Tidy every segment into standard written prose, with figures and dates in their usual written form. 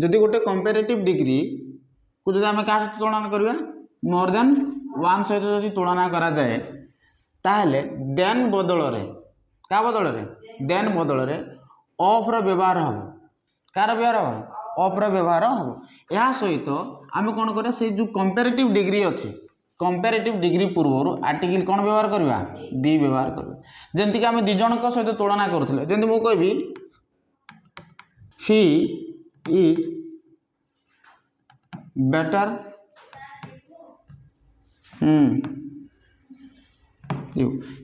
जदि गोटे comparative degree को जब आम क्या सहित तुलना करवा मोर देन 1 सहित जदि तुलना करा जाए ताहले देन बदल रे क्या बदल रे देन बदल रे ऑफ रो व्यवहार हम कार व्यवहार हम ऑफ रो व्यवहार हम या सहित आम कौन करा से जो कंपेरेटिव डिग्री अच्छी कंपेरेटिव डिग्री पूर्व आर्टिकल कौन व्यवहार करवा दी व्यवहार करवा जमती कि आम दी जन सहित तुलना करुले जमी मु कहबी he is better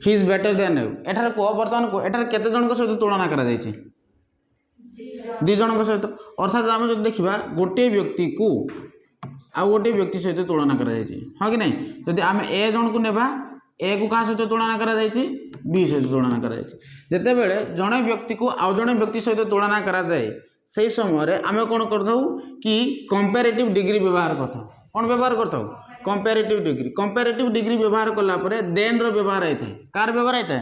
he is better than you एठार को बर्तमान को एठार केते जन सहित तुलना करा जायछि दी जन सहित अर्थात आम जो देखा गोटे व्यक्ति को आउ गोटे व्यक्ति सहित तुलना करा जायछि हाँ कि नहीं जदि आम ए जन को नेबा ए को क्या सहित तुलना करा जायछि बी सहित तुलना करा जायछि जेतेबेले जड़े व्यक्ति को आउ जड़े व्यक्ति सहित तुलना करा जाए से समय आम कौन करथौ कि कंपेरेटिव डिग्री व्यवहार करथौ कौन व्यवहार करथौ कंपेरेटिव डिग्री व्यवहार कला परे देन रो व्यवहार आइथे कार व्यवहार आइथे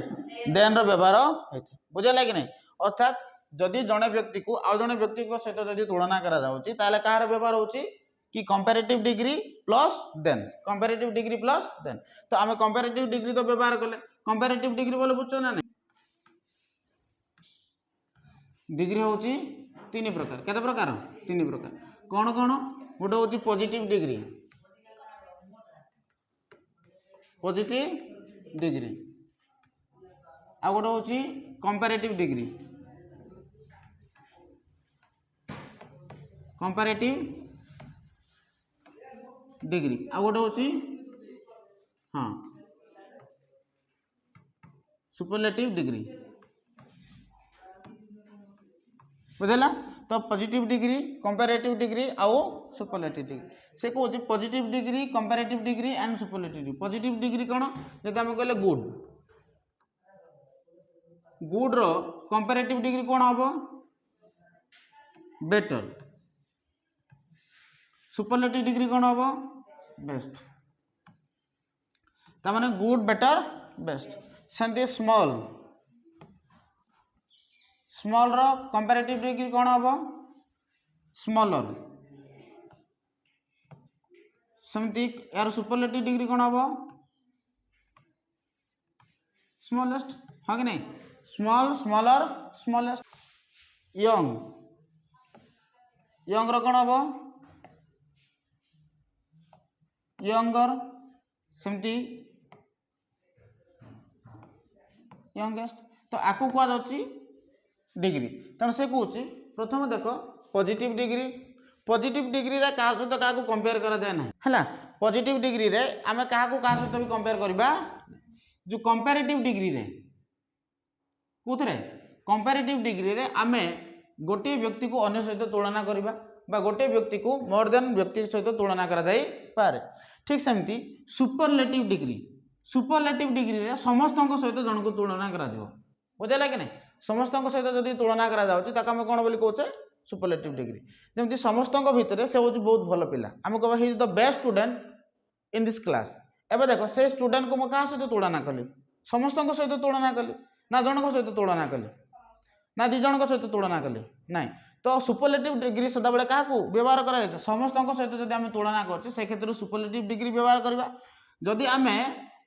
देन रो व्यवहार आइथे बुझला कि नहीं अर्थात जदि जड़े व्यक्ति को आउ जड़े व्यक्ति को सहित जदि तुलना करा जाउछि ताले कार व्यवहार होछि कि comparative degree plus than comparative degree plus than तो आम कंपेरेटिव डिग्री तो व्यवहार कले कंपेरेटिव डिग्री बोले बुझछ ना नहीं डिग्री होछि तीन प्रकार केते प्रकार तीन प्रकार कौन कौन गोटे होछि पॉजिटिव डिग्री आ गोटे होछि कंपेरेटिव डिग्री आ गोटे होछि हाँ सुपरलेटिव डिग्री बुझला तो पॉजिटिव डिग्री कंपेरेटिव डिग्री आउ सुपरलेटिव डिग्री से कौन positive degree comparative degree and superlative degree positive degree कौन जब आम कहले गुड रो कंपेरेटिव डिग्री कौन हम बेटर सुपरलेटिव डिग्री कौन हम बेस्ट तामाने गुड बेटर बेस्ट सेमती स्मॉल रो कंपेरेटिव डिग्री कौन हम स्मॉलर सेमती यार सुपरलेटिव डिग्री कौन हम स्मॉलेस्ट हाँ कि नहीं स्मॉल स्मॉलर स्मॉलेस्ट यंग रो कौन हम यंगर सेमती यंगेस्ट तो आकु कह जाउछि डिग्री तेणु से कौच प्रथम देख पॉजिटिव डिग्री रे क्या सहित क्या कंपेयर करा जाए ना है पॉजिटिव डिग्री रे आम क्या सहित भी कंपेयर करबा जो कंपेरेटिव डिग्री रे कोथरे कंपेरेटिव डिग्री रे आम गोटे व्यक्ति को अन्य सहित तुलना करबा बा गोटे व्यक्ति को मोर देन व्यक्ति सहित तुलना करा जाए पारे ठीक सेमती सुपरलेटिव डिग्री रे समस्त सहित जन को तुलना करा जाओ बुझला कि नहीं समस्त सहित जदि तुलना करा जाउछि ताका हम कोन बोली कहउछे सुपरलेटिव डिग्री जमती समस्त भितर से होछि बहुत भल पिला आम कहबा ही is the best student in this class एबे देखो से स्टूडेंट को क्या सहित तुलना कली समस्त सहित तुलना कली ना जनक सहित तुलना कली ना दी जनक सहित तुलना कली नाइ तो सुपरलेटिव डिग्री सदाबेले क्या व्यवहार करा समस्त सहित जदि आम तुलना करछे से क्षेत्र सुपरलेटिव डिग्री व्यवहार करबा जदि आम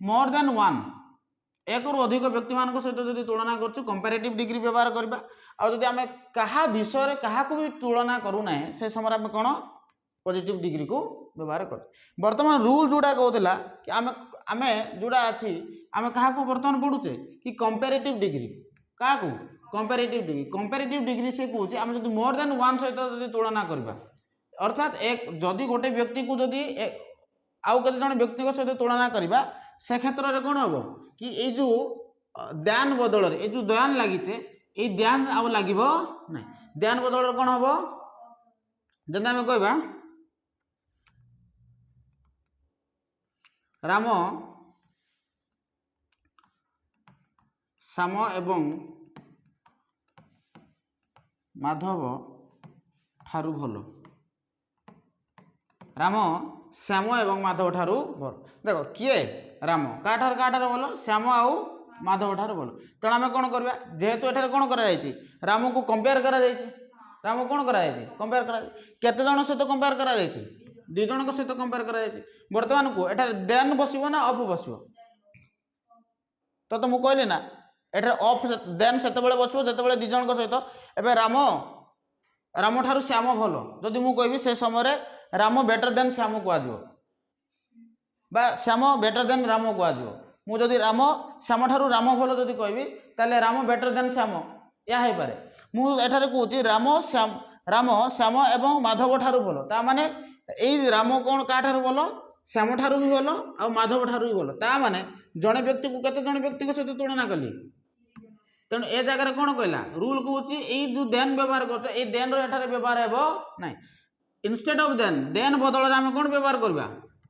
मोर देन 1 एक रु अधिक व्यक्ति मान सहित जदि तुलना करूँ कंपेरेटिव डिग्री व्यवहार करबा आ जदि आम क्या विषय क्या भी तुलना करूना से समय आम कौन पॉजिटिव डिग्री को व्यवहार कर बर्तमान रूल जोड़ा कहला कि आम आम जोड़ा अच्छी आम क्या बर्तमान पढ़ुचे कि कंपेरेटिव डिग्री क्या कंपेरेटिव डिग्री से कौन आम जो मोर देन 1 सहित जदि तुलना करबा अर्थात एक जदि गोटे व्यक्ति को जदि आउ केते जन व्यक्ति सहित तुलना करबा से क्षेत्र में कौन हम कि ये जो ध्यान बदल ये जो ध्यान लगी ये ध्यान आउ लगे ना ध्यान बदल कौन हम जब आम कहवा राम श्याम एवं माधव ठारू भल राम श्याम एवं माधव ठारू भल देख किए राम काठार भल श्याम आउ माधव ठार भल तेणु आम कौन करवा जेहेतु एठार कौन कर राम को कंपेयर कर राम कौन कराई कंपेयर करा केते जन सहित कंपेयर करा दुई जन सहित कंपेयर करा बर्तमान को एठार देन बसिबो ना अफ बसिबो तो मुझे कहली ना एठार अफ देन से बसिबो जेतेबेले दुई जन सहित एबे राम राम ठारू श्याम भल जदि मु कहबी से समय राम बेटर देन श्याम कहुआ बा श्याम बेटर देन राम कहुआ मु जदि राम श्याम ठारू राम भल जदि कहबी ताले राम बेटर देन श्याम या है पारे मु एठारे कहूची राम श्याम एवं माधव ठारू भल ता माने एई राम कौन का ठारू भल श्याम ठारू भी भल आ माधव ठारू भी भल ता माने जड़े व्यक्ति को केते जण व्यक्ति सहित तुलना कली तेणु ए जगह कौन कहला रूल कहूची एई जो देन व्यवहार करछ एई देन रो एठारे व्यवहार हेबो नै इंस्टेड ऑफ देन बदल रे हम कौन व्यवहार करबा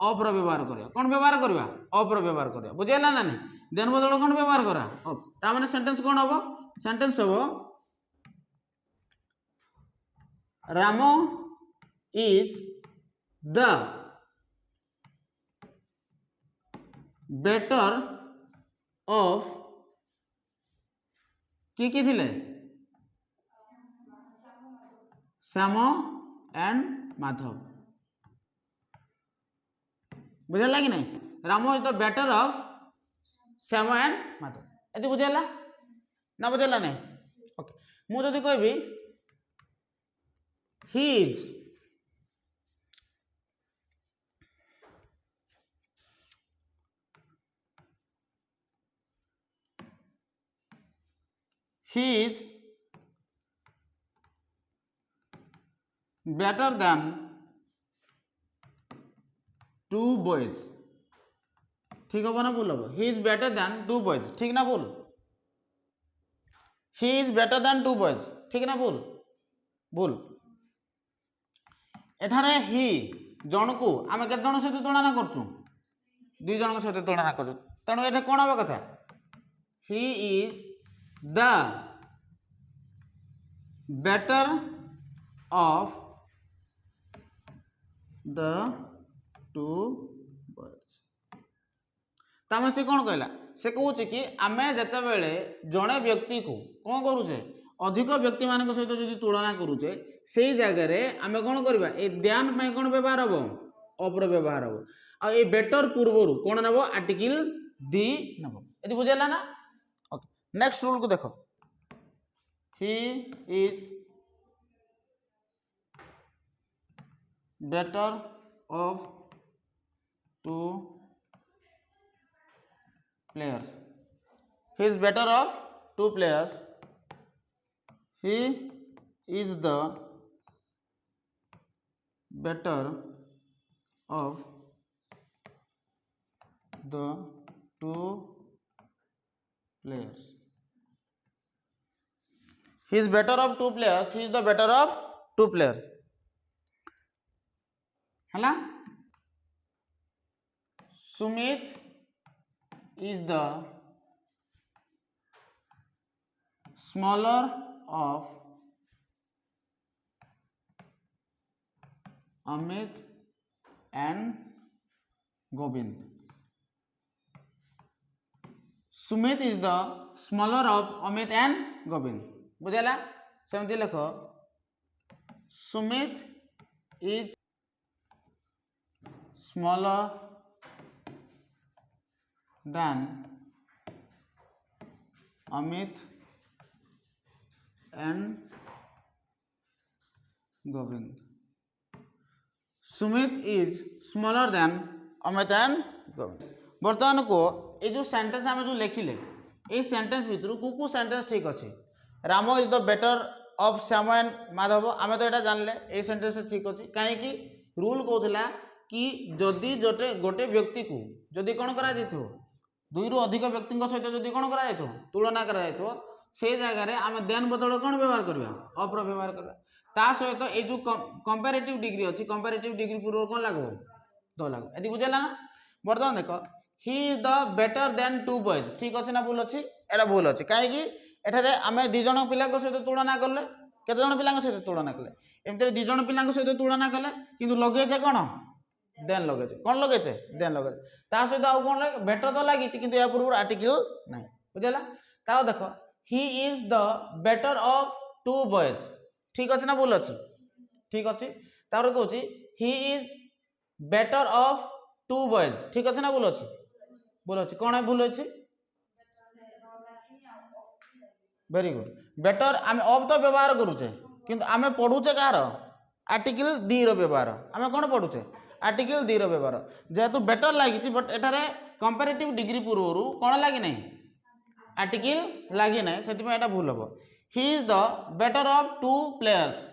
ऑफ रो व्यवहार करबा कौन व्यवहार करबा ऑफ रो व्यवहार करबा बुझेला ना नहीं देन बदल कौन व्यवहार करा ऑफ ता माने सेंटेंस कौन होबो सेंटेंस होबो Ram is the better of की थिले श्याम एंड माधव बुझेला कि नहीं Ram is the better of Shyam and Madhav ये बुझेला ना बुझेला नहीं ओके मु जदि कहबी his better than two boys ठीक होगा ना भूल हम he is better than two boys ठीक ना भूल he is better than two boys ठीक ना भूल भूल एठारे ही जन को आम के जन सहित तुलना करछु दुई जन सहित तुलना करछु तेणु एठे कौन हवा कथा ही is the better of the two boys Tame से कौन कहला से कहूँ कि आमे जते बेले जड़े व्यक्ति को कौन करुचे अधिक व्यक्ति मान सहित जदि तुलना करुचे से जगह आम कौन करवा ए ध्यान में कौन व्यवहार हम अपर व्यवहार हम आ बेटर पूर्वर कौन नब आर्टिकल दी नब ये बुझेला ना ओके नेक्स्ट रूल को देखो ही is better of two players he is better of two players he is the better of the two players he is better of two players he is the better of two player हला Sumit is the smaller of Amit and Govind. Sumit is the smaller of Amit and Govind. बुझेला सेमती लिखो Sumit is smaller than Amit and Govind. Sumit is smaller than Amit and Govind. बर्तमान को ये जो sentence आम जो लिखिले ये सेंटेंस भितर को सेंटेंस ठीक अच्छे Ram is the better of Shyam and Madhav आम तो यहाँ जानले ये सेंटेंस ठीक अच्छे कहीं रूल कहला कि जदि जोटे गोटे व्यक्ति को जदि कौन करा दुई रु अधिक व्यक्ति सहित जदि कौन करा तुलना करा से जगह आम देन बदल कौन व्यवहार करवा अपर व्यवहार करवा ता सहित ये जो कंपेरेटिव डिग्री अच्छी कंपेरेटिव डिग्री पूर्व कौन लागू दो लागू यदि बुझेला ना बर्तमान देख he is the better than two boys ठीक अच्छे ना भूल अच्छी एटा भूल अच्छी कहीं एठारे आम दी जन पिला सहित तुलना कले केते जन पिला सहित तुलना कले एमती दी जन पिला सहित तुलना कले किंतु लगेचे कौन देन लगेचे कौन लगेचे देन लगेचे ता सहित आउ कौन लगे बेटर तो लगी किंतु या पूर्व आर्टिकल नहीं बुझेला ता देख he is the better of two boys ठीक अच्छे ना भूल अच्छी ठीक अच्छे तापर कहूँ he is better of 2 boys ठीक अच्छे ना भूल अच्छी कौन है भूल अच्छी वेरी गुड बेटर आम ऑफ तो व्यवहार करूचे किंतु आम पढ़ुचे कहार आर्टिकल दी व्यवहार आम कौन पढ़ुचे आर्टिकल दी व्यवहार जेहेतु बेटर लगी बट एठारे कंपेरेटिव डिग्री पूर्व कौन लगी ना आर्टिकल लगी ना से भूल हम ही is the better of 2 players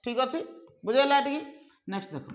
ठीक अच्छे बुझेगा टी नेक्स्ट देख